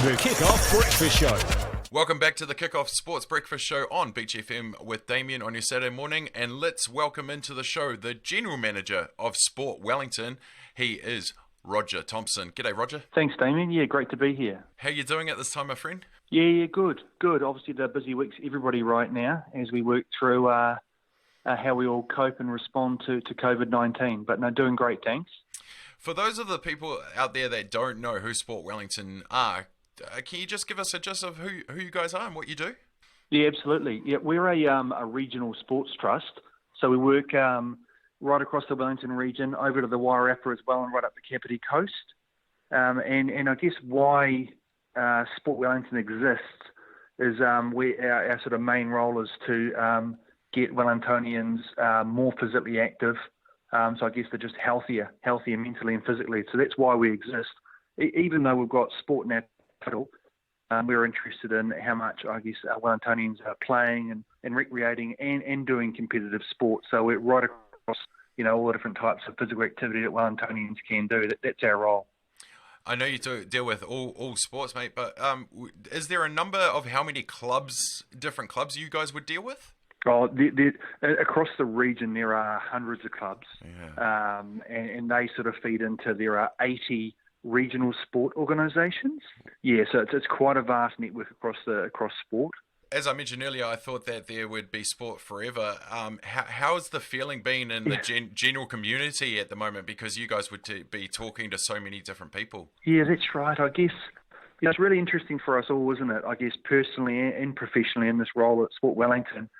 The Kickoff Breakfast Show. Welcome back to the Kickoff Sports Breakfast Show on Beach FM with Damian on your Saturday morning. And let's welcome into the show the General Manager of Sport Wellington. He is Rodger Thompson. G'day, Rodger. Thanks, Damian. Yeah, great to be here. How are you doing at this time, my friend? Yeah, good. Obviously, the busy weeks, everybody right now, as we work through how we all cope and respond to COVID-19. But no, doing great, thanks. For those of the people out there that don't know who Sport Wellington are, can you just give us a gist of who you guys are and what you do? Yeah, absolutely. Yeah, we're a regional sports trust, so we work right across the Wellington region, over to the Wairarapa as well, and right up the Kapiti Coast. And I guess why Sport Wellington exists is our sort of main role is to get Wellingtonians more physically active. So I guess they're just healthier mentally and physically. So that's why we exist. Even though we've got sport in our title, we're interested in how much, I guess, our Wellingtonians are playing and recreating and doing competitive sport. So we're right across, all the different types of physical activity that Wellingtonians can do. That's our role. I know you do deal with all sports, mate, but is there a number of how many different clubs you guys would deal with? Oh, across the region, there are hundreds of clubs, and they sort of feed into, there are 80 regional sport organisations. Yeah, so it's quite a vast network across sport. As I mentioned earlier, I thought that there would be sport forever. How's the feeling been in the general community at the moment? Because you guys would be talking to so many different people. Yeah, that's right. I guess it's really interesting for us all, isn't it? I guess personally and professionally in this role at Sport Wellington.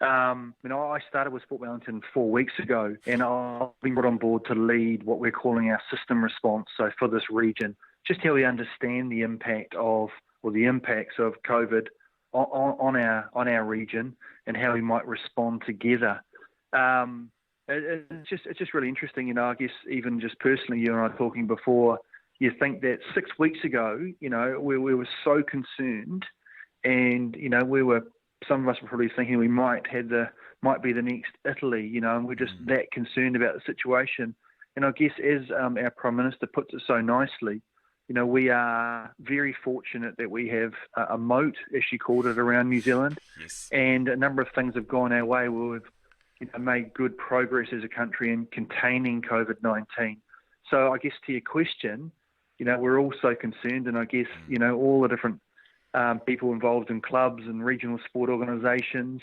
I started with Sport Wellington 4 weeks ago, and I've been brought on board to lead what we're calling our system response. So for this region, just how we understand the impact of, or the impacts of COVID on our region and how we might respond together. It's just really interesting, I guess even just personally, you and I talking before, you think that 6 weeks ago, we were so concerned, and some of us were probably thinking we might be the next Italy, and we're just that concerned about the situation. And I guess as our Prime Minister puts it so nicely, we are very fortunate that we have a moat, as she called it, around New Zealand. Yes. And a number of things have gone our way. We've made good progress as a country in containing COVID-19. So I guess to your question, we're all so concerned, and I guess, all the different people involved in clubs and regional sport organisations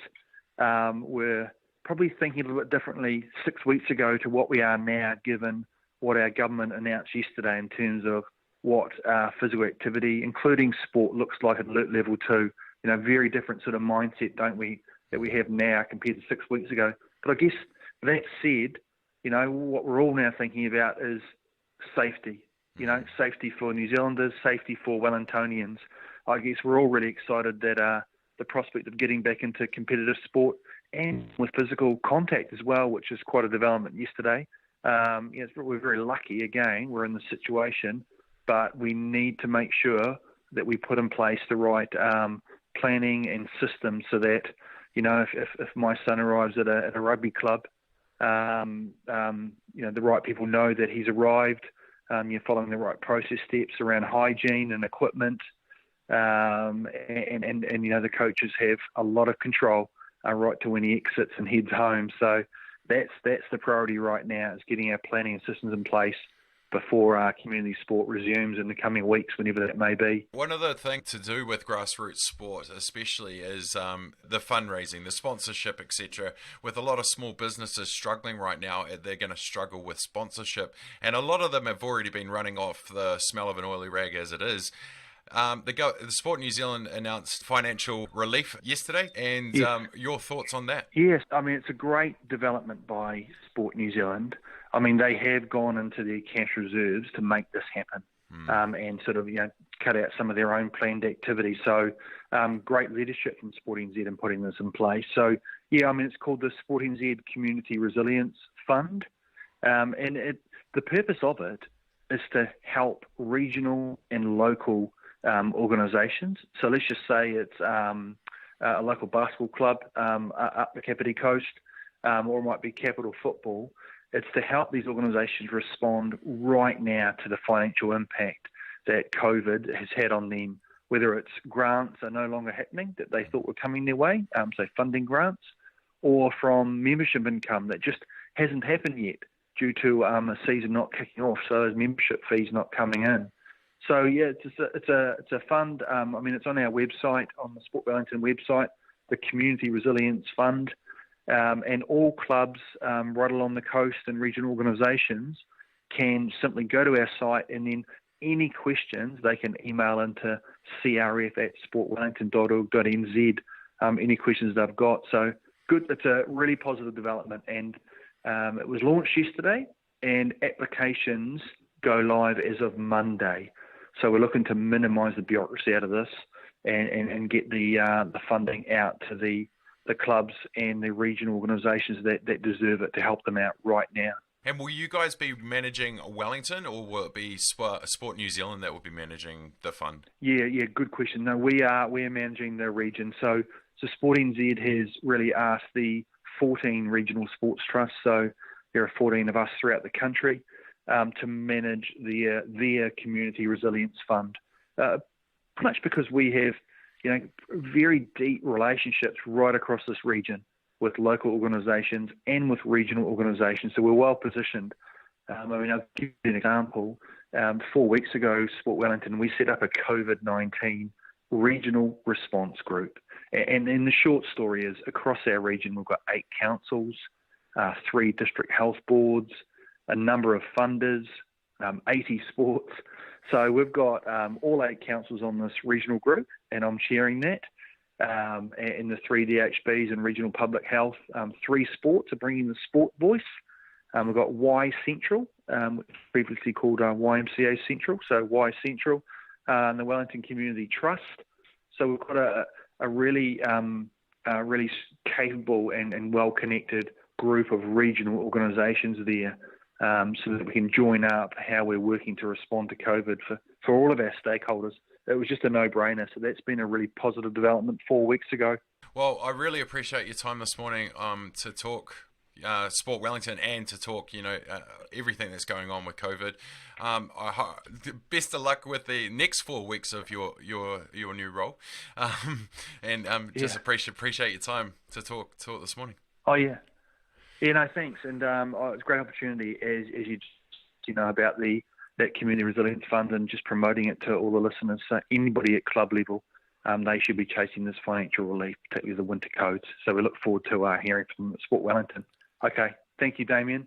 were probably thinking a little bit differently 6 weeks ago to what we are now, given what our government announced yesterday in terms of what physical activity, including sport, looks like at alert level 2. Very different sort of mindset, don't we, that we have now compared to 6 weeks ago. But I guess that said, what we're all now thinking about is safety. Safety for New Zealanders, safety for Wellingtonians. I guess we're all really excited that the prospect of getting back into competitive sport and with physical contact as well, which is quite a development yesterday. We're very lucky, again, we're in this situation, but we need to make sure that we put in place the right planning and systems so that, if my son arrives at a rugby club, the right people know that he's arrived, you're following the right process steps around hygiene and equipment, and the coaches have a lot of control right to when he exits and heads home. So that's the priority right now, is getting our planning and systems in place before our community sport resumes in the coming weeks, whenever that may be. One of the things to do with grassroots sport especially is the fundraising, the sponsorship, etc. With a lot of small businesses struggling right now, they're going to struggle with sponsorship, and a lot of them have already been running off the smell of an oily rag as it is. The Sport New Zealand announced financial relief yesterday, and your thoughts on that? Yes, it's a great development by Sport New Zealand. They have gone into their cash reserves to make this happen, and sort of, cut out some of their own planned activities. So great leadership from Sport NZ in putting this in place. So, it's called the Sport NZ Community Resilience Fund, and the purpose of it is to help regional and local organisations. So let's just say it's a local basketball club up the Kapiti Coast, or it might be Capital Football. It's to help these organisations respond right now to the financial impact. that COVID has had on them, whether it's grants are no longer happening that they thought were coming their way, so funding grants, or from membership income that just hasn't happened yet due to a season not kicking off, so those membership fees not coming in. So yeah, it's a fund. It's on our website, on the Sport Wellington website, the Community Resilience Fund, and all clubs right along the coast and regional organisations can simply go to our site, and then any questions they can email into crf@sportwellington.org.nz. Any questions they've got. So good. It's a really positive development, and it was launched yesterday, and applications go live as of Monday. So we're looking to minimise the bureaucracy out of this and get the funding out to the clubs and the regional organisations that deserve it, to help them out right now. And will you guys be managing Wellington, or will it be Sport New Zealand that will be managing the fund? Yeah, good question. No, we're managing the region. So Sport NZ has really asked the 14 regional sports trusts, so there are 14 of us throughout the country, to manage their Community Resilience Fund. Pretty much because we have, very deep relationships right across this region with local organisations and with regional organisations, so we're well positioned. I'll give you an example. 4 weeks ago, Sport Wellington, we set up a COVID-19 regional response group. And the short story is, across our region, we've got 8 councils, 3 district health boards, a number of funders, 80 sports. So we've got all 8 councils on this regional group, and I'm chairing that. And the 3 DHBs and regional public health, 3 sports are bringing the sport voice. We've got Y Central, previously called YMCA Central, so Y Central, and the Wellington Community Trust. So we've got a really capable and well-connected group of regional organisations there, so that we can join up how we're working to respond to COVID for all of our stakeholders. It was just a no-brainer, so that's been a really positive development 4 weeks ago. Well, I really appreciate your time this morning to talk Sport Wellington and to talk, everything that's going on with COVID. Best of luck with the next 4 weeks of your new role, just appreciate your time to talk this morning. Oh yeah, no, thanks, and it's a great opportunity as you know about that Community Resilience Fund, and just promoting it to all the listeners. So anybody at club level, they should be chasing this financial relief, particularly the winter codes. So we look forward to hearing from Sport Wellington. Okay, thank you, Damian.